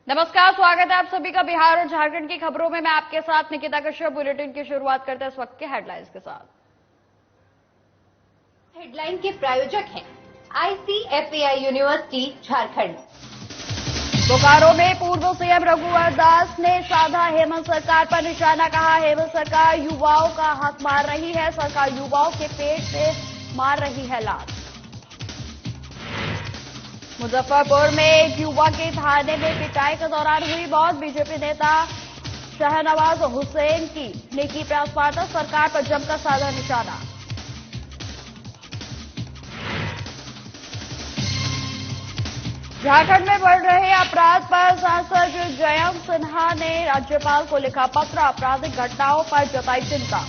नमस्कार, स्वागत है आप सभी का बिहार और झारखंड की खबरों में। मैं आपके साथ निकिता कश्यप। बुलेटिन की शुरुआत करते हैं इस वक्त के हेडलाइंस के साथ। हेडलाइन के प्रायोजक हैं ICFAI यूनिवर्सिटी झारखंड। बोकारो में पूर्व सीएम रघुवर दास ने साधा हेमंत सरकार पर निशाना। कहा, हेमंत सरकार युवाओं का हक मार रही है, सरकार युवाओं के पेट से मार रही है लात। मुजफ्फरपुर में एक युवक की थाने में पिटाई के दौरान हुई मौत। बीजेपी नेता शाहनवाज हुसैन ने की प्रेस वार्ता, सरकार पर जमकर साधा निशाना। झारखंड में बढ़ रहे अपराध पर सांसद जयंत सिन्हा ने राज्यपाल को लिखा पत्र, आपराधिक घटनाओं पर जताई चिंता।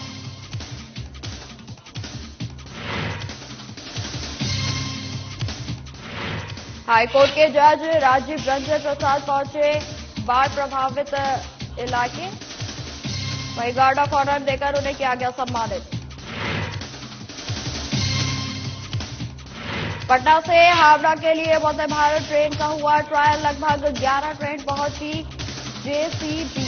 हाईकोर्ट के जज राजीव रंजन प्रसाद पहुंचे बाढ़ प्रभावित इलाके। वहीं गार्ड ऑफ ऑनर देकर उन्हें किया गया सम्मानित। पटना से हावड़ा के लिए वंदे भारत ट्रेन का हुआ ट्रायल। लगभग 11 ट्रेन पहुंची JCB।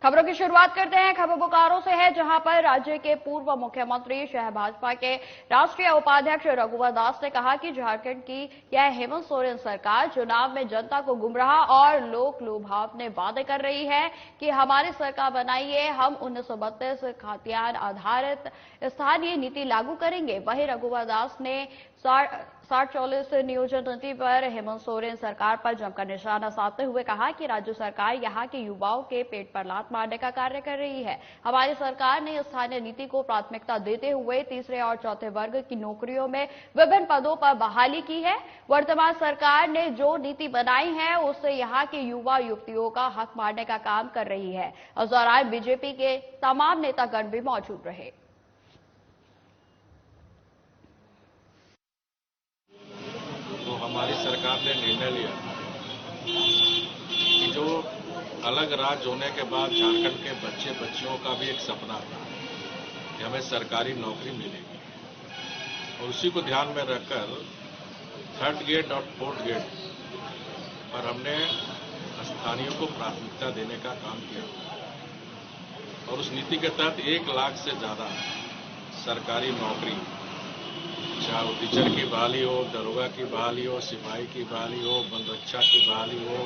खबरों की शुरुआत करते हैं। खबर बोकारो से है, जहां पर राज्य के पूर्व मुख्यमंत्री शह भाजपा के राष्ट्रीय उपाध्यक्ष रघुवर दास ने कहा कि झारखंड की यह हेमंत सोरेन सरकार चुनाव में जनता को गुमराह और लोक लुभावने वादे कर रही है कि हमारी सरकार बनाइए, हम 1932 खातियान आधारित स्थानीय नीति लागू करेंगे। वहीं रघुवर दास ने 60-40 नियोजन नीति पर हेमंत सोरेन सरकार पर जमकर निशाना साधते हुए कहा कि राज्य सरकार यहां के युवाओं के पेट पर लात मारने का कार्य कर रही है। हमारी सरकार ने स्थानीय नीति को प्राथमिकता देते हुए तीसरे और चौथे वर्ग की नौकरियों में विभिन्न पदों पर बहाली की है। वर्तमान सरकार ने जो नीति बनाई है उससे यहां के युवा युवतियों का हक मारने का काम कर रही है। इस दौरान बीजेपी के तमाम नेतागण भी मौजूद रहे। हमारी सरकार ने निर्णय लिया कि जो अलग राज्य होने के बाद झारखंड के बच्चे बच्चियों का भी एक सपना था कि हमें सरकारी नौकरी मिलेगी, और उसी को ध्यान में रखकर 3rd गेट और 4th गेट पर हमने स्थानीयों को प्राथमिकता देने का काम किया, और उस नीति के तहत 1 लाख से ज्यादा सरकारी नौकरी, चाहे वो टीचर की बहाली हो, दरोगा की बहाली हो, सिपाही की बहाली हो, वन रक्षा की बहाली हो,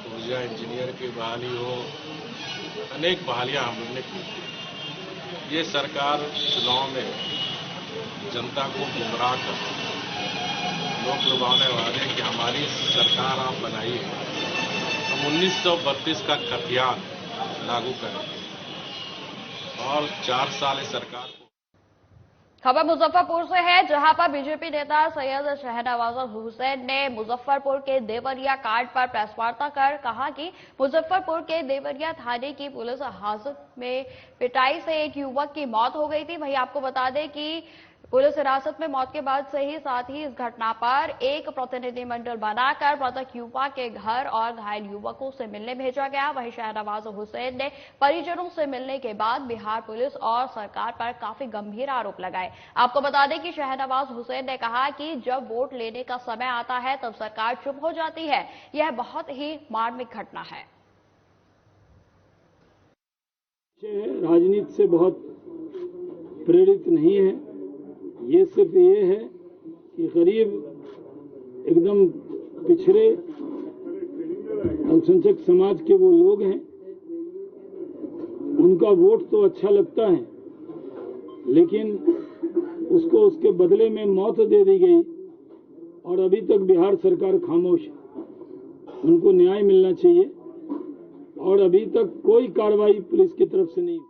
ऊर्जा इंजीनियर की बहाली हो, अनेक बहालियां हमने की। ये सरकार चुनाव में जनता को गुमराह कर लोक लुभावने वाले कि हमारी सरकार आप बनाइए, हम 1932 का खतियान लागू करेंगे, और 4 साल इस सरकार को। खबर मुजफ्फरपुर से है, जहां पर बीजेपी नेता सैयद शाहनवाज हुसैन ने मुजफ्फरपुर के देवरिया कांड पर प्रेस वार्ता कर कहा कि मुजफ्फरपुर के देवरिया थाने की पुलिस हिरासत में पिटाई से एक युवक की मौत हो गई थी। वहीं आपको बता दें कि पुलिस हिरासत में मौत के बाद से ही साथ ही इस घटना पर एक प्रतिनिधिमंडल बनाकर मृतक युवक के घर और घायल युवकों से मिलने भेजा गया। वहीं शाहनवाज हुसैन ने परिजनों से मिलने के बाद बिहार पुलिस और सरकार पर काफी गंभीर आरोप लगाए। आपको बता दें कि शाहनवाज हुसैन ने कहा कि जब वोट लेने का समय आता है तब सरकार चुप हो जाती है। यह बहुत ही मार्मिक घटना है। राजनीति से बहुत प्रेरित नहीं है, ये सिर्फ ये है कि गरीब एकदम पिछड़े अल्पसंख्यक समाज के वो लोग हैं, उनका वोट तो अच्छा लगता है, लेकिन उसको उसके बदले में मौत दे दी गई, और अभी तक बिहार सरकार खामोश है। उनको न्याय मिलना चाहिए, और अभी तक कोई कार्रवाई पुलिस की तरफ से नहीं।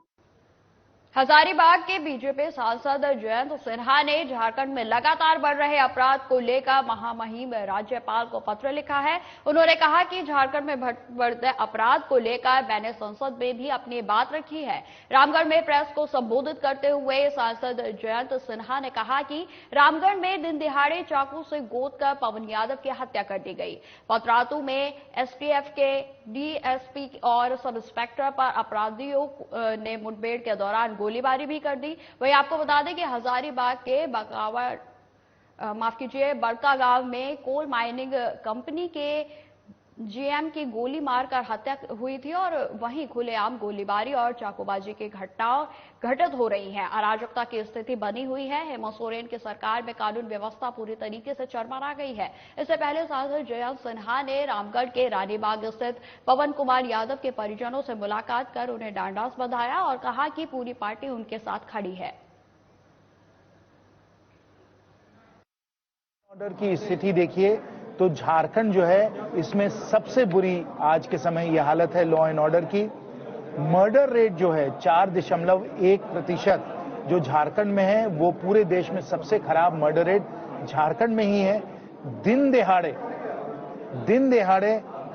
हजारीबाग के बीजेपी सांसद जयंत सिन्हा ने झारखंड में लगातार बढ़ रहे अपराध को लेकर महामहिम राज्यपाल को पत्र लिखा है। उन्होंने कहा कि झारखंड में बढ़ते अपराध को लेकर मैंने संसद में भी अपनी बात रखी है। रामगढ़ में प्रेस को संबोधित करते हुए सांसद जयंत सिन्हा ने कहा कि रामगढ़ में दिन दिहाड़े चाकू से गोद कर पवन यादव की हत्या कर दी गई। पतरातू में एसटीएफ के डीएसपी और सब इंस्पेक्टर पर अपराधियों ने मुठभेड़ के दौरान गोलीबारी भी कर दी। वहीं आपको बता दें कि हजारीबाग के बड़का गांव में कोल माइनिंग कंपनी के जीएम की गोली मारकर हत्या हुई थी और वहीं खुलेआम गोलीबारी और चाकूबाजी की घटनाएं घटित हो रही हैं। अराजकता की स्थिति बनी हुई है। हेमंत सोरेन की सरकार में कानून व्यवस्था पूरी तरीके से चरमरा गई है। इससे पहले सांसद जयंत सिन्हा ने रामगढ़ के रानीबाग स्थित पवन कुमार यादव के परिजनों से मुलाकात कर उन्हें डांडास बंधाया और कहा कि पूरी पार्टी उनके साथ खड़ी है। ऑर्डर की स्थिति देखिए तो झारखंड जो है इसमें सबसे बुरी आज के समय ये हालत है लॉ एंड ऑर्डर की। मर्डर रेट जो है 4.1% जो झारखंड में है वो पूरे देश में सबसे खराब मर्डर रेट झारखंड में ही है। दिन दहाड़े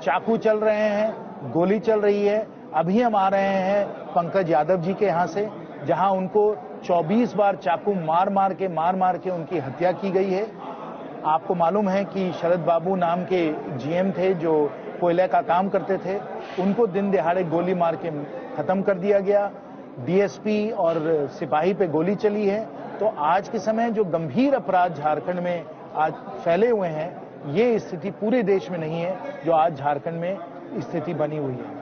चाकू चल रहे हैं, गोली चल रही है। अभी हम आ रहे हैं पंकज यादव जी के यहां से, जहां उनको 24 बार चाकू मार मार के उनकी हत्या की गई है। आपको मालूम है कि शरद बाबू नाम के जीएम थे जो कोयले का काम करते थे, उनको दिन दहाड़े गोली मार के खत्म कर दिया गया। डीएसपी और सिपाही पे गोली चली है। तो आज के समय जो गंभीर अपराध झारखंड में आज फैले हुए हैं, ये स्थिति पूरे देश में नहीं है जो आज झारखंड में स्थिति बनी हुई है।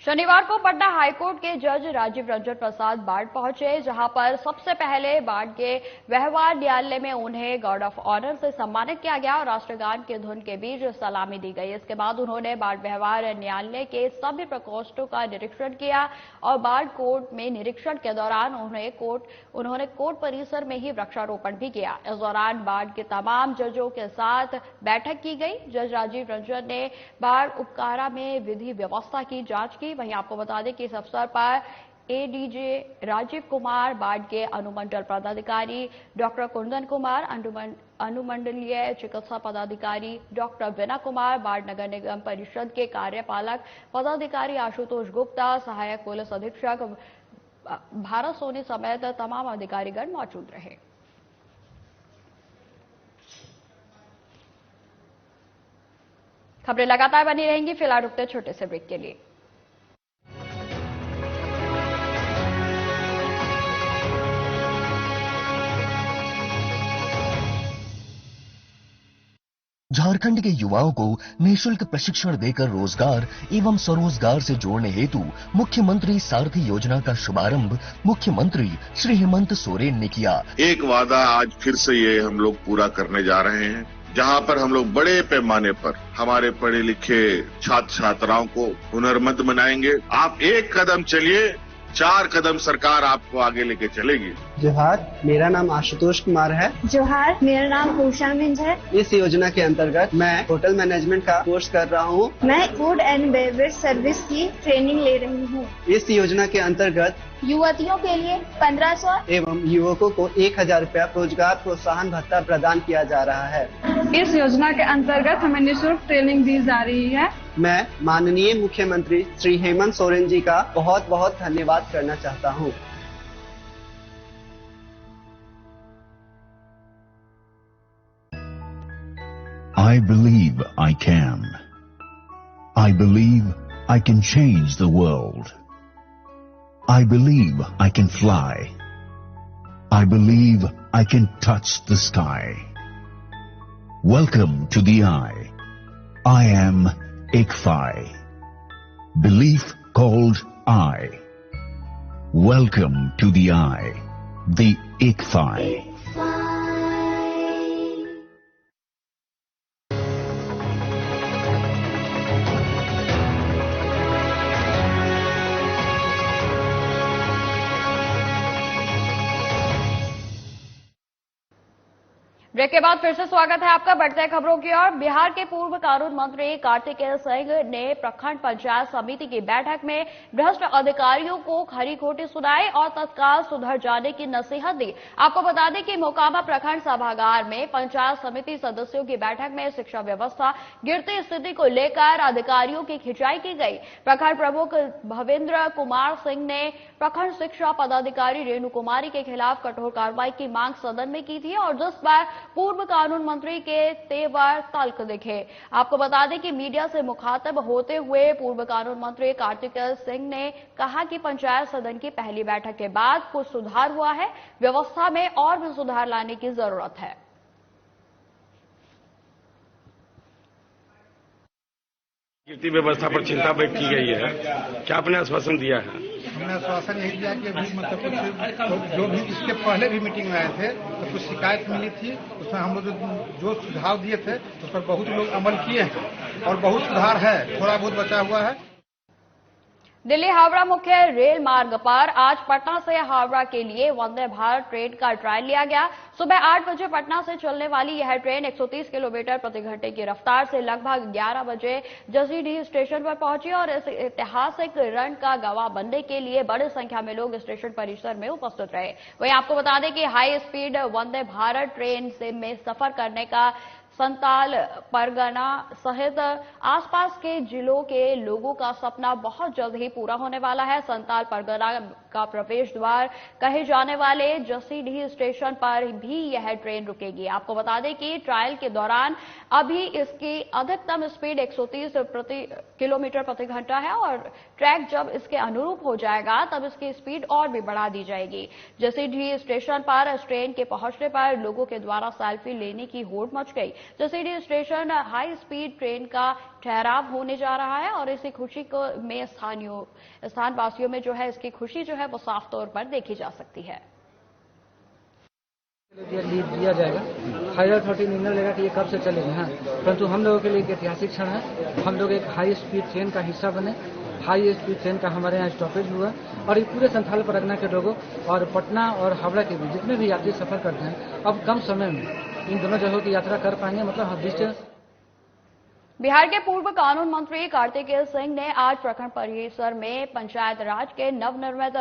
शनिवार को पटना हाईकोर्ट के जज राजीव रंजन प्रसाद बाढ़ पहुंचे, जहां पर सबसे पहले बाढ़ के व्यवहार न्यायालय में उन्हें गार्ड ऑफ ऑनर से सम्मानित किया गया और राष्ट्रगान के धुन के बीच सलामी दी गई। इसके बाद उन्होंने बाढ़ व्यवहार न्यायालय के सभी प्रकोष्ठों का निरीक्षण किया और बाढ़ कोर्ट में निरीक्षण के दौरान उन्होंने कोर्ट परिसर में ही वृक्षारोपण भी किया। इस दौरान बाढ़ के तमाम जजों के साथ बैठक की गई। जज राजीव रंजन ने बाढ़ उपकारा में विधि व्यवस्था की जांच की। वहीं आपको बता दें कि इस अवसर पर एडीजे राजीव कुमार, बाढ़ के अनुमंडल पदाधिकारी डॉक्टर कुंदन कुमार, अनुमंडलीय चिकित्सा पदाधिकारी डॉक्टर वीना कुमार, बाढ़ नगर निगम परिषद के कार्यपालक पदाधिकारी आशुतोष गुप्ता, सहायक पुलिस अधीक्षक भारत सोनी समेत तमाम अधिकारीगण मौजूद रहे। खबरें लगातार बनी रहेंगी। फिलहाल रुकते छोटे से ब्रेक के लिए। झारखंड के युवाओं को निःशुल्क प्रशिक्षण देकर रोजगार एवं स्वरोजगार से जोड़ने हेतु मुख्यमंत्री सारथी योजना का शुभारंभ मुख्यमंत्री श्री हेमंत सोरेन ने किया। एक वादा आज फिर से ये हम लोग पूरा करने जा रहे हैं, जहां पर हम लोग बड़े पैमाने पर हमारे पढ़े लिखे छात्र छात्राओं को हुनरमंद बनाएंगे। आप एक कदम चलिए, 4 कदम सरकार आपको आगे लेके चलेगी। जोहार, मेरा नाम आशुतोष कुमार है। जोहार, मेरा नाम उषा मिंज है। इस योजना के अंतर्गत मैं होटल मैनेजमेंट का कोर्स कर रहा हूँ। मैं फूड एंड बेवरेज सर्विस की ट्रेनिंग ले रही हूँ। इस योजना के अंतर्गत युवतियों के लिए 1500 एवं युवकों को 1000 रुपया रोजगार प्रोत्साहन भत्ता प्रदान किया जा रहा है। इस योजना के अंतर्गत हमें निःशुल्क ट्रेनिंग दी जा रही है। मैं माननीय मुख्यमंत्री श्री हेमंत सोरेन जी का बहुत बहुत धन्यवाद करना चाहता हूँ। I believe I can. I believe I can change the world. I believe I can fly. I believe I can touch the sky. Welcome to the I. I am ICFI. Belief called I. Welcome to the I, the ICFI. Break के बाद फिर से स्वागत है आपका। बढ़ते हैं खबरों की ओर। बिहार के पूर्व कानून मंत्री कार्तिकेय सिंह ने प्रखंड पंचायत समिति की बैठक में भ्रष्ट अधिकारियों को खरी खोटी सुनाई और तत्काल सुधर जाने की नसीहत दी। आपको बता दें कि मोकामा प्रखंड सभागार में पंचायत समिति सदस्यों की बैठक में शिक्षा व्यवस्था गिरती स्थिति को लेकर अधिकारियों की खिंचाई की गई। प्रखंड प्रमुख भवेंद्र कुमार सिंह ने प्रखंड शिक्षा पदाधिकारी रेणु कुमारी के खिलाफ कठोर कार्रवाई की मांग सदन में की थी और जिस पर पूर्व कानून मंत्री के तेवर तल्ख दिखे। आपको बता दें कि मीडिया से मुखातब होते हुए पूर्व कानून मंत्री कार्तिकेय सिंह ने कहा कि पंचायत सदन की पहली बैठक के बाद कुछ सुधार हुआ है, व्यवस्था में और भी सुधार लाने की जरूरत है। कीर्ति व्यवस्था पर चिंता व्यक्त की गई है, क्या आपने आश्वासन दिया है? हमने आश्वासन यही दिया कि अभी मतलब कुछ जो भी इसके पहले भी मीटिंग में आए थे तो कुछ शिकायत मिली थी, उसमें हम लोग जो सुझाव दिए थे उस पर बहुत लोग अमल किए हैं और बहुत सुधार है, थोड़ा बहुत बचा हुआ है। दिल्ली हावड़ा मुख्य रेल मार्ग पर आज पटना से हावड़ा के लिए वंदे भारत ट्रेन का ट्रायल लिया गया। सुबह 8 बजे पटना से चलने वाली यह ट्रेन 130 किलोमीटर प्रति घंटे की रफ्तार से लगभग 11 बजे जसीडीह स्टेशन पर पहुंची और इस ऐतिहासिक रन का गवाह बनने के लिए बड़ी संख्या में लोग स्टेशन परिसर में उपस्थित रहे। वहीं आपको बता दें कि high speed Vande Bharat train में सफर करने का संताल परगना सहित आसपास के जिलों के लोगों का सपना बहुत जल्द ही पूरा होने वाला है। संताल परगना का प्रवेश द्वार कहे जाने वाले जसीडीह स्टेशन पर भी यह ट्रेन रुकेगी। आपको बता दें कि ट्रायल के दौरान अभी इसकी अधिकतम स्पीड 130 किलोमीटर प्रति घंटा है और ट्रैक जब इसके अनुरूप हो जाएगा तब इसकी स्पीड और भी बढ़ा दी जाएगी। जसीडीह स्टेशन पर इस ट्रेन के पहुंचने पर लोगों के द्वारा सेल्फी लेने की होड़ मच गई। Jasidih station high speed train का ठहराव होने जा रहा है और इसी खुशी को में स्थानवासियों में जो है इसकी खुशी जो है वो साफ तौर पर देखी जा सकती है। दिया जाएगा, हायर अथॉरिटी निर्णय लेगा कि ये कब से चलेगा। हाँ, परंतु हम लोगों के लिए एक ऐतिहासिक क्षण है। हम लोग एक हाई स्पीड ट्रेन का हिस्सा बने। हाई स्पीड ट्रेन का हमारे यहाँ स्टॉपेज हुआ और ये पूरे संथाल परगना के लोगों और पटना और हावड़ा के बीच जितने भी यात्री सफर करते हैं अब कम समय में इन दोनों जगहों की यात्रा कर पाएंगे। मतलब डिस्टेंस। बिहार के पूर्व कानून मंत्री कार्तिकेय सिंह ने आज प्रखंड परिसर में पंचायत राज के नवनिर्मित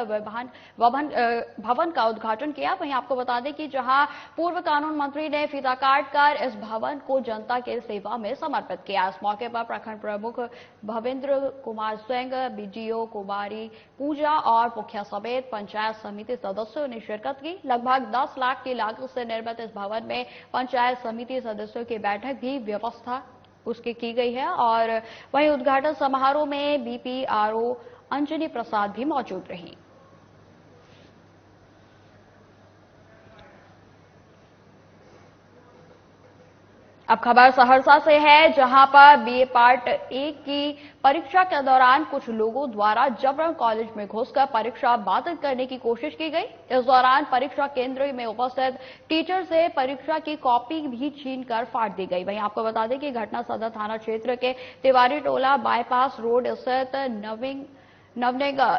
भवन का उद्घाटन किया। वहीं आपको बता दें कि जहां पूर्व कानून मंत्री ने फीता काटकर इस भवन को जनता के सेवा में समर्पित किया। इस मौके पर प्रखंड प्रमुख भवेंद्र कुमार सिंह, बीडीओ कुमारी पूजा और मुखिया समेत पंचायत समिति सदस्यों ने शिरकत की। लगभग 10 लाख की लागत से निर्मित इस भवन में पंचायत समिति सदस्यों की बैठक भी व्यवस्था उसकी की गई है और वहीं उद्घाटन समारोह में बीपीआरओ अंजनी प्रसाद भी मौजूद रही। अब खबर सहरसा से है, जहां पर बीए पार्ट 1 की परीक्षा के दौरान कुछ लोगों द्वारा जबरन कॉलेज में घुसकर परीक्षा बाधित करने की कोशिश की गई। इस दौरान परीक्षा केंद्र में उपस्थित टीचर से परीक्षा की कॉपी भी छीनकर फाड़ दी गई। वहीं आपको बता दें कि घटना सदर थाना क्षेत्र के तिवारी टोला बाईपास रोड स्थित नवनिंग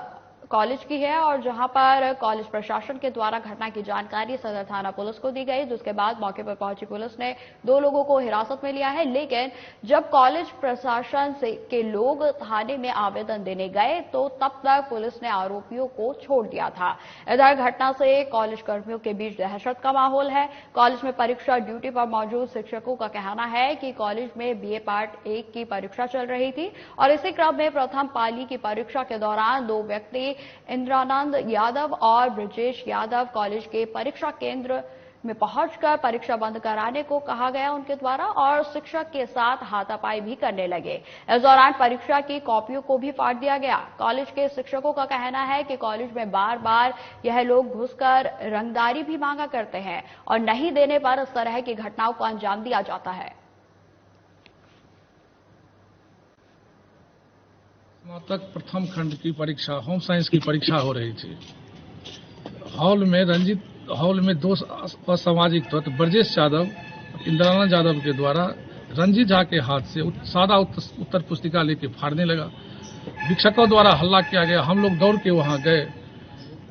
कॉलेज की है और जहां पर कॉलेज प्रशासन के द्वारा घटना की जानकारी सदर थाना पुलिस को दी गई, जिसके बाद मौके पर पहुंची पुलिस ने 2 लोगों को हिरासत में लिया है। लेकिन जब कॉलेज प्रशासन के लोग थाने में आवेदन देने गए तो तब तक पुलिस ने आरोपियों को छोड़ दिया था। इधर घटना से कॉलेज कर्मियों के बीच दहशत का माहौल है। कॉलेज में परीक्षा ड्यूटी पर मौजूद शिक्षकों का कहना है कि कॉलेज में बीए पार्ट 1 की परीक्षा चल रही थी और इसी क्रम में प्रथम पाली की परीक्षा के दौरान 2 व्यक्ति इंद्रानंद यादव और ब्रजेश यादव कॉलेज के परीक्षा केंद्र में पहुंचकर परीक्षा बंद कराने को कहा गया उनके द्वारा और शिक्षक के साथ हाथापाई भी करने लगे। इस दौरान परीक्षा की कॉपियों को भी फाड़ दिया गया। कॉलेज के शिक्षकों का कहना है कि कॉलेज में बार बार यह लोग घुसकर रंगदारी भी मांगा करते हैं और नहीं देने पर इस तरह की घटनाओं को अंजाम दिया जाता है। स्नातक प्रथम खंड की परीक्षा होम साइंस की परीक्षा हो रही थी। हॉल में 2 असामाजिक तत्व ब्रजेश यादव, इंद्रानंद यादव के द्वारा रंजीत झा के हाथ से सादा उत्तर पुस्तिका लेके फाड़ने लगा। शिक्षकों द्वारा हल्ला किया गया। हम लोग दौड़ के वहां गए।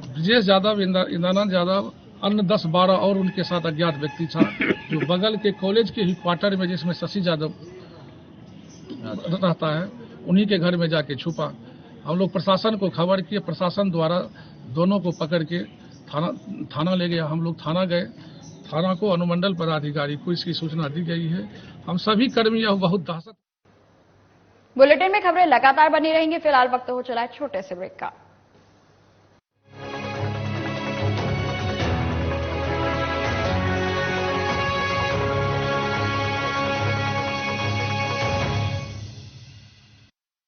ब्रजेश यादव, इंद्रानंद यादव, अन्य 10-12 और उनके साथ अज्ञात व्यक्ति था जो बगल के कॉलेज के ही क्वार्टर में जिसमें शशि यादव रहता है उन्हीं के घर में जाके छुपा। हम लोग प्रशासन को खबर किए। प्रशासन द्वारा दोनों को पकड़ के थाना ले गया। हम लोग थाना गए। थाना को अनुमंडल पदाधिकारी को इसकी सूचना दी गई है। हम सभी कर्मी बहुत दहशत। बुलेटिन में खबरें लगातार बनी रहेंगी। फिलहाल वक्त हो चला है छोटे से ब्रेक का।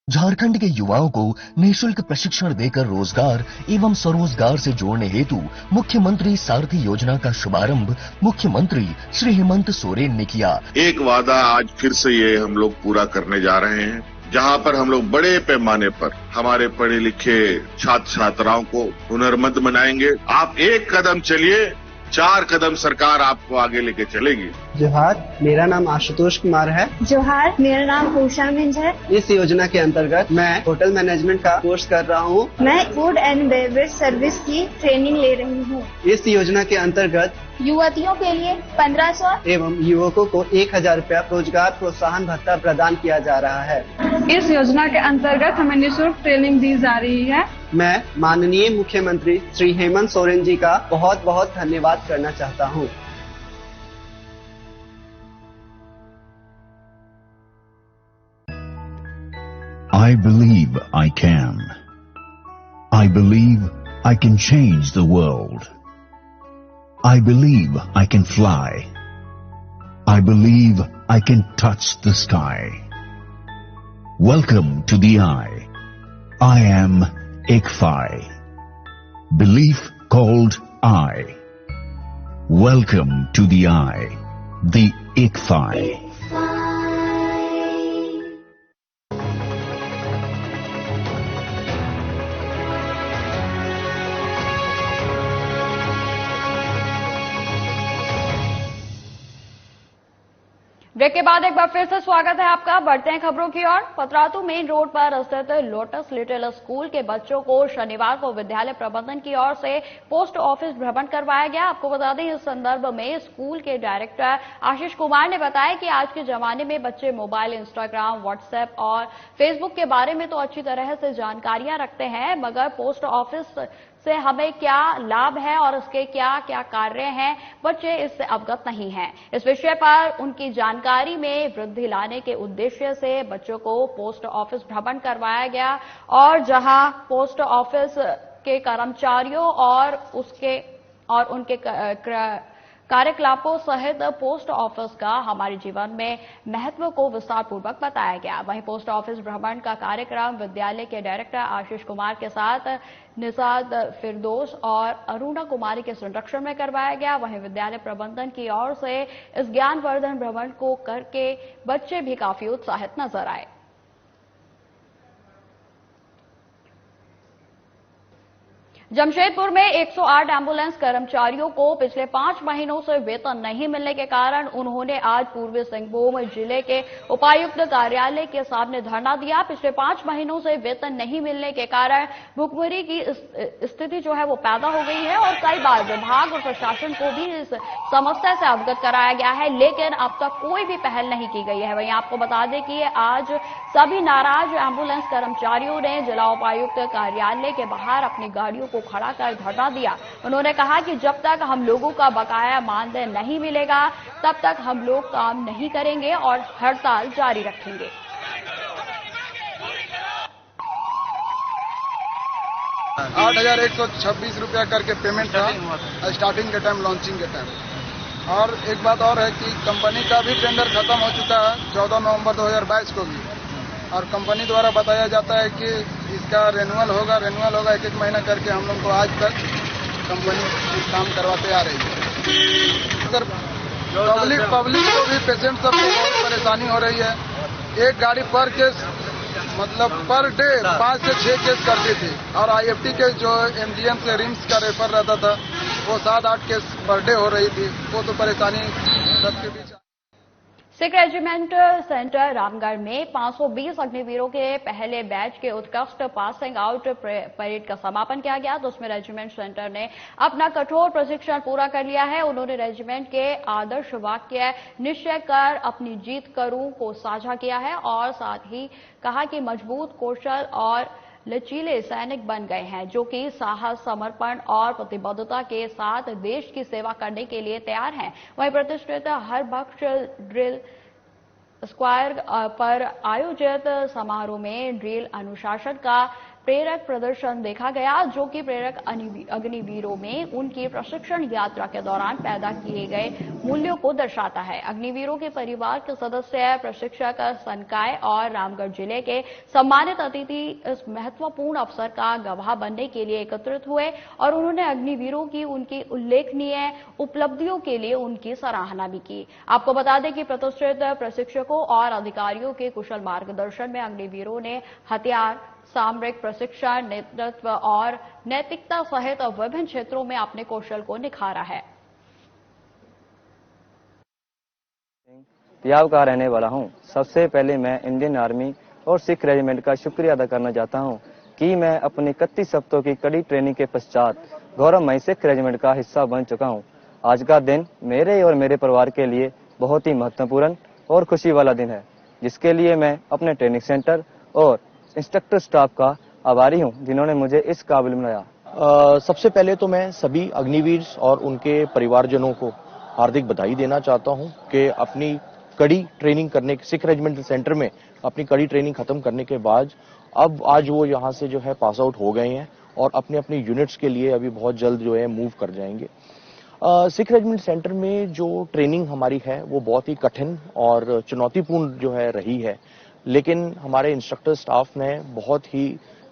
झारखंड के युवाओं को निःशुल्क प्रशिक्षण देकर रोजगार एवं स्वरोजगार से जोड़ने हेतु मुख्यमंत्री सारथी योजना का शुभारंभ मुख्यमंत्री श्री हेमंत सोरेन ने किया। एक वादा आज फिर से ये हम लोग पूरा करने जा रहे हैं, जहां पर हम लोग बड़े पैमाने पर हमारे पढ़े लिखे छात्र छात्राओं को हुनरमंद बनाएंगे। आप एक कदम चलिए, 4 कदम सरकार आपको आगे लेके चलेगी। जोहार, मेरा नाम आशुतोष कुमार है। जोहार, मेरा नाम उषा मिंज है। इस योजना के अंतर्गत मैं होटल मैनेजमेंट का कोर्स कर रहा हूँ। मैं फूड एंड बेवरेज सर्विस की ट्रेनिंग ले रही हूँ। इस योजना के अंतर्गत युवतियों के लिए 1500 एवं युवकों को 1000 रुपया रोजगार प्रोत्साहन भत्ता प्रदान किया जा रहा है। इस योजना के अंतर्गत हमें निःशुल्क ट्रेनिंग दी जा रही है। मैं माननीय मुख्यमंत्री श्री हेमंत सोरेन जी का बहुत बहुत धन्यवाद करना चाहता हूँ। I believe I can. I believe I can change the world. I believe I can fly. I believe I can touch the sky. Welcome to the I. I am ICFI. Belief called I. Welcome to the I, the ICFI. Break के बाद एक बार फिर से स्वागत है आपका। बढ़ते हैं खबरों की ओर। पतरातू मेन रोड पर स्थित लोटस लिटिल स्कूल के बच्चों को शनिवार को विद्यालय प्रबंधन की ओर से पोस्ट ऑफिस भ्रमण करवाया गया। आपको बता दें, इस संदर्भ में स्कूल के डायरेक्टर आशीष कुमार ने बताया कि आज के जमाने में बच्चे मोबाइल, इंस्टाग्राम, व्हाट्सएप और फेसबुक के बारे में तो अच्छी तरह से जानकारियां रखते हैं, मगर पोस्ट ऑफिस से हमें क्या लाभ है और उसके क्या क्या कार्य हैं, बच्चे इससे अवगत नहीं हैं। इस विषय पर उनकी जानकारी में वृद्धि लाने के उद्देश्य से बच्चों को पोस्ट ऑफिस भ्रमण करवाया गया और जहां पोस्ट ऑफिस के कर्मचारियों और उनके कार्यकलापों सहित पोस्ट ऑफिस का हमारे जीवन में महत्व को विस्तार पूर्वक बताया गया। वहीं पोस्ट ऑफिस भ्रमण का कार्यक्रम विद्यालय के डायरेक्टर आशीष कुमार के साथ निसाद फिरदोस और अरुणा कुमारी के संरक्षण में करवाया गया। वहीं विद्यालय प्रबंधन की ओर से इस ज्ञानवर्धन भ्रमण को करके बच्चे भी काफी उत्साहित नजर आए। जमशेदपुर में 108 एम्बुलेंस कर्मचारियों को पिछले 5 महीनों से वेतन नहीं मिलने के कारण उन्होंने आज पूर्वी सिंहभूम जिले के उपायुक्त कार्यालय के सामने धरना दिया। पिछले 5 महीनों से वेतन नहीं मिलने के कारण भुखमरी की स्थिति जो है वो पैदा हो गई है और कई बार विभाग और प्रशासन को भी इस समस्या से अवगत कराया गया है, लेकिन अब तक कोई भी पहल नहीं की गई है। वहीं आपको बता दें कि आज सभी नाराज एम्बुलेंस कर्मचारियों ने जिला उपायुक्त कार्यालय के बाहर अपनी गाड़ियों को खड़ा कर धरना दिया। उन्होंने कहा कि जब तक हम लोगों का बकाया मानदेय नहीं मिलेगा तब तक हम लोग काम नहीं करेंगे और हड़ताल जारी रखेंगे। ₹8,126 करके पेमेंट था स्टार्टिंग के टाइम, लॉन्चिंग के टाइम। और एक बात और है कि कंपनी का भी टेंडर खत्म हो चुका है 14 नवंबर 2022 को भी, और कंपनी द्वारा बताया जाता है कि इसका रेन्युअल होगा 1-1 महीना करके हम लोग को आज तक कंपनी काम करवाते आ रही है। अगर पब्लिक को भी, पेशेंट सबको बहुत परेशानी हो रही है। एक गाड़ी पर केस मतलब पर डे 5 से 6 केस करती थी और IFT के जो MGM से रिम्स का रेफर रहता था वो 7-8 केस पर डे हो रही थी। वो तो परेशानी सबके बीच। सिख रेजिमेंट सेंटर रामगढ़ में 520 अग्निवीरों के पहले बैच के उत्कृष्ट पासिंग आउट परेड का समापन किया गया। तो उसमें रेजिमेंट सेंटर ने अपना कठोर प्रशिक्षण पूरा कर लिया है। उन्होंने रेजिमेंट के आदर्श वाक्य निश्चय कर अपनी जीत करूं को साझा किया है और साथ ही कहा कि मजबूत, कौशल और लचीले सैनिक बन गए हैं जो कि साहस, समर्पण और प्रतिबद्धता के साथ देश की सेवा करने के लिए तैयार हैं। वहीं प्रतिष्ठित हरबख्श ड्रिल स्क्वायर पर आयोजित समारोह में ड्रिल अनुशासन का प्रेरक प्रदर्शन देखा गया, जो कि प्रेरक अग्निवीरों में उनकी प्रशिक्षण यात्रा के दौरान पैदा किए गए मूल्यों को दर्शाता है। अग्निवीरों के परिवार के सदस्य, प्रशिक्षक, संकाय और रामगढ़ जिले के सम्मानित अतिथि इस महत्वपूर्ण अवसर का गवाह बनने के लिए एकत्रित हुए और उन्होंने अग्निवीरों की उनकी उल्लेखनीय उपलब्धियों के लिए उनकी सराहना भी की। आपको बता दें कि प्रतिष्ठित प्रशिक्षकों और अधिकारियों के कुशल मार्गदर्शन में अग्निवीरों ने हथियार, सामरिक प्रशिक्षण, नेतृत्व और नैतिकता सहित विभिन्न क्षेत्रों में अपने कौशल को निखारा है। पंजाब का रहने वाला हूं। सबसे पहले मैं इंडियन आर्मी और सिख रेजिमेंट का शुक्रिया अदा करना चाहता हूं कि मैं अपनी 31 हफ्तों की कड़ी ट्रेनिंग के पश्चात गौरवमयी सिख रेजिमेंट का हिस्सा बन चुका हूं। आज का दिन मेरे और मेरे परिवार के लिए बहुत ही महत्वपूर्ण और खुशी वाला दिन है, जिसके लिए मैं अपने ट्रेनिंग सेंटर और इंस्ट्रक्टर स्टाफ का आभारी हूं, जिन्होंने मुझे इस काबिल बनाया। सबसे पहले तो मैं सभी अग्निवीर और उनके परिवारजनों को हार्दिक बधाई देना चाहता हूं कि अपनी कड़ी ट्रेनिंग करने सिख रेजिमेंटल सेंटर में अपनी कड़ी ट्रेनिंग खत्म करने के बाद अब आज वो यहाँ से जो है पास आउट हो गए हैं और अपने अपने यूनिट्स के लिए अभी बहुत जल्द जो है मूव कर जाएंगे। सिख रेजिमेंट सेंटर में जो ट्रेनिंग हमारी है वो बहुत ही कठिन और चुनौतीपूर्ण जो है रही है, लेकिन हमारे इंस्ट्रक्टर स्टाफ ने बहुत ही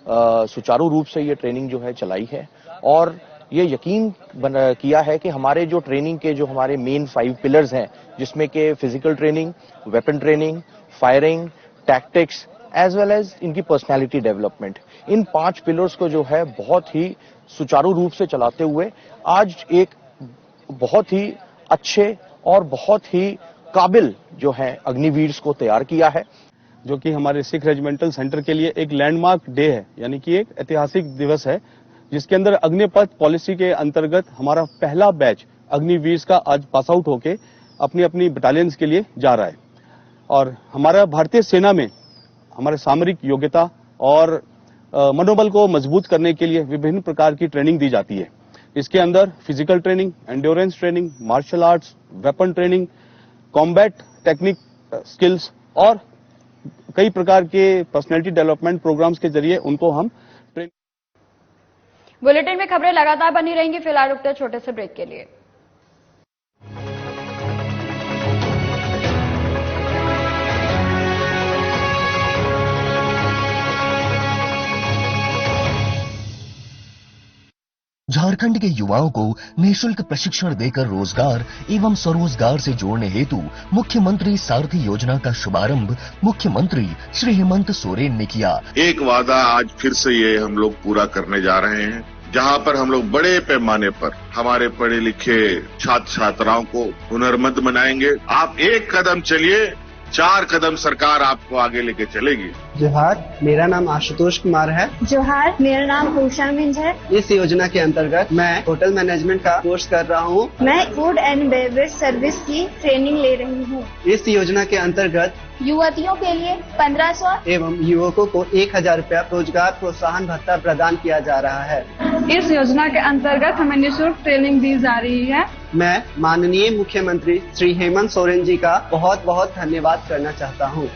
सुचारू रूप से ये ट्रेनिंग जो है चलाई है और ये यकीन किया है कि हमारे जो ट्रेनिंग के जो हमारे मेन 5 पिलर्स हैं, जिसमें कि physical training, weapon training, firing, tactics as well as इनकी पर्सनैलिटी डेवलपमेंट, इन 5 पिलर्स को जो है बहुत ही सुचारू रूप से चलाते हुए आज एक बहुत ही अच्छे और बहुत ही काबिल जो है अग्निवीर्स को तैयार किया है, जो कि हमारे सिख रेजिमेंटल सेंटर के लिए एक लैंडमार्क डे है, यानी कि एक ऐतिहासिक दिवस है, जिसके अंदर अग्निपथ पॉलिसी के अंतर्गत हमारा पहला बैच अग्निवीर्स का आज पास आउट होके अपनी अपनी बटालियंस के लिए जा रहा है। और हमारा भारतीय सेना में हमारे सामरिक योग्यता और मनोबल को मजबूत करने के लिए विभिन्न प्रकार की ट्रेनिंग दी जाती है। इसके अंदर physical training, endurance training, martial arts, weapon training, combat technique skills और कई प्रकार के पर्सनैलिटी डेवलपमेंट प्रोग्राम्स के जरिए उनको हम बुलेटिन में खबरें लगातार बनी रहेंगी। फिलहाल रुकते हैं छोटे से ब्रेक के लिए। झारखंड के युवाओं को निःशुल्क प्रशिक्षण देकर रोजगार एवं स्वरोजगार से जोड़ने हेतु मुख्यमंत्री सारथी योजना का शुभारंभ मुख्यमंत्री श्री हेमंत सोरेन ने किया। एक वादा आज फिर से ये हम लोग पूरा करने जा रहे हैं, जहां पर हम लोग बड़े पैमाने पर हमारे पढ़े लिखे छात्र छात्राओं को हुनरमंद बनाएंगे। आप एक कदम चलिए, 4 कदम सरकार आपको आगे लेके चलेगी। जोहार, मेरा नाम आशुतोष कुमार है। जोहार, मेरा नाम भूषा मिंज है। इस योजना के अंतर्गत मैं होटल मैनेजमेंट का कोर्स कर रहा हूँ। मैं फूड एंड बेवरेज सर्विस की ट्रेनिंग ले रही हूँ। इस योजना के अंतर्गत युवतियों के लिए 1500 एवं युवकों को 1000 रुपया रोजगार प्रोत्साहन भत्ता प्रदान किया जा रहा है। इस योजना के अंतर्गत हमें निःशुल्क ट्रेनिंग दी जा रही है। मैं माननीय मुख्यमंत्री श्री हेमंत सोरेन जी का बहुत बहुत धन्यवाद करना चाहता हूँ।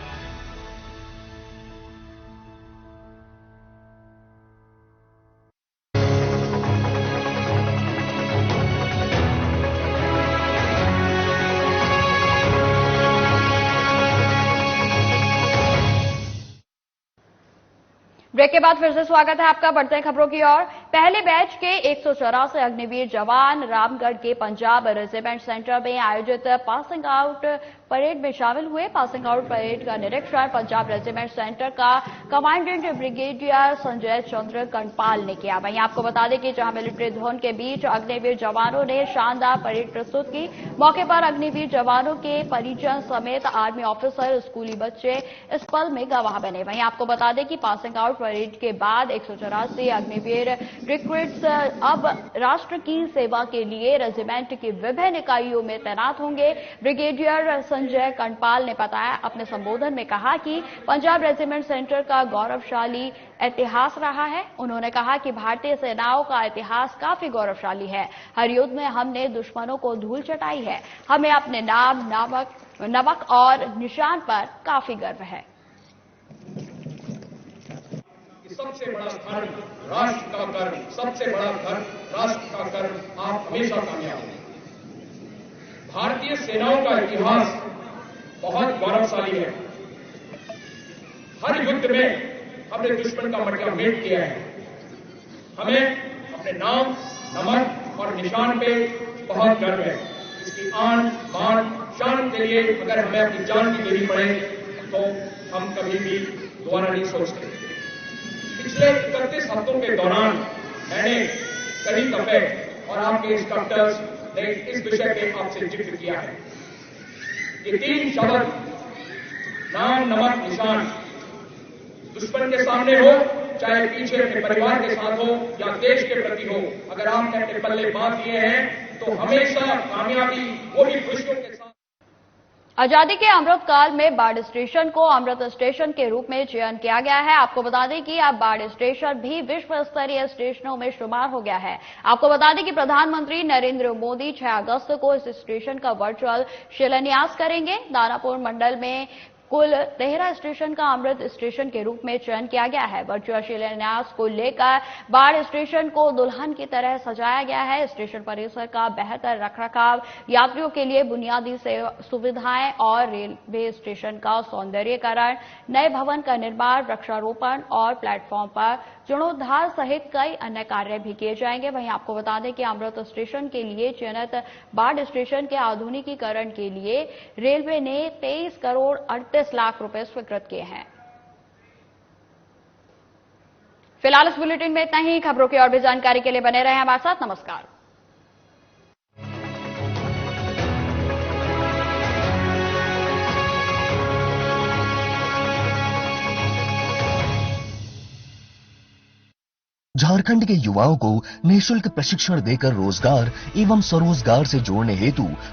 ब्रेक के बाद फिर से स्वागत है आपका। बढ़ते हैं खबरों की ओर। पहले बैच के 184 अग्निवीर जवान रामगढ़ के पंजाब रेजिमेंट सेंटर में आयोजित पासिंग आउट परेड में शामिल हुए। पासिंग आउट परेड का निरीक्षण पंजाब रेजिमेंट सेंटर का कमांडेंट ब्रिगेडियर संजय चंद्र कनपाल ने किया। वहीं आपको बता दें कि जहां मिलिट्री धुन के बीच अग्निवीर जवानों ने शानदार परेड प्रस्तुत की। मौके पर अग्निवीर जवानों के परिजन समेत आर्मी ऑफिसर, स्कूली बच्चे इस पल में गवाह बने। वहीं आपको बता दें कि पासिंग आउट परेड के बाद 184 अग्निवीर रिक्रूट्स अब राष्ट्र की सेवा के लिए रेजिमेंट की विभिन्न इकाइयों में तैनात होंगे। ब्रिगेडियर संजय कनपाल ने बताया, अपने संबोधन में कहा कि पंजाब रेजिमेंट सेंटर का गौरवशाली इतिहास रहा है। उन्होंने कहा कि भारतीय सेनाओं का इतिहास काफी गौरवशाली है। हर युद्ध में हमने दुश्मनों को धूल चटाई है। हमें अपने नाम, नमक और निशान पर काफी गर्व है। सबसे बड़ा धर्म राष्ट्र का कर्म, सबसे बड़ा धर्म राष्ट्र का कर्म, आप हमेशा कामयाब होंगे। भारतीय सेनाओं का इतिहास बहुत गौरवशाली है। हर युद्ध में हमने दुश्मन का मटकामेट किया है। हमें अपने नाम, नमक और निशान पे बहुत गर्व है। इसकी आन, मान, शान के लिए अगर हमें अपनी जान की देनी पड़े तो हम कभी भी दोबारा नहीं सोचते। पिछले 31 हफ्तों के दौरान मैंने कई दफे और आपके इंस्ट्रक्टर्स ने इस विषय पे आपसे जिक्र किया है। ये 3 शब्द नाम, नमक, निशान दुश्मन के सामने हो, चाहे पीछे अपने परिवार के साथ हो या देश के प्रति हो, अगर आपने अपने पल्ले बांध लिए हैं तो हमेशा कामयाबी वही खुशियों के साथ। आजादी के अमृत काल में बाढ़ स्टेशन को अमृत स्टेशन के रूप में चयन किया गया है। आपको बता दें कि अब बाढ़ स्टेशन भी विश्व स्तरीय स्टेशनों में शुमार हो गया है। आपको बता दें कि प्रधानमंत्री नरेंद्र मोदी 6 अगस्त को इस स्टेशन का वर्चुअल शिलान्यास करेंगे। दानापुर मंडल में कुल 13 स्टेशन का अमृत स्टेशन के रूप में चयन किया गया है। वर्चुअल शिलान्यास को लेकर बाढ़ स्टेशन को दुल्हन की तरह सजाया गया है। स्टेशन परिसर का बेहतर रखरखाव, यात्रियों के लिए बुनियादी सुविधाएं और रेलवे स्टेशन का सौंदर्यीकरण, नए भवन का निर्माण, वृक्षारोपण और प्लेटफॉर्म पर जीर्णोद्धार सहित कई अन्य कार्य भी किए जाएंगे। वहीं आपको बता दें कि अमृत स्टेशन के लिए चयनित बाढ़ स्टेशन के आधुनिकीकरण के लिए रेलवे ने 23 करोड़ 38 लाख रुपए स्वीकृत किए हैं। फिलहाल इस बुलेटिन में इतना ही। खबरों की और भी जानकारी के लिए बने रहें हमारे साथ। नमस्कार। झारखंड के युवाओं को निःशुल्क प्रशिक्षण देकर रोजगार एवं स्वरोजगार से जोड़ने हेतु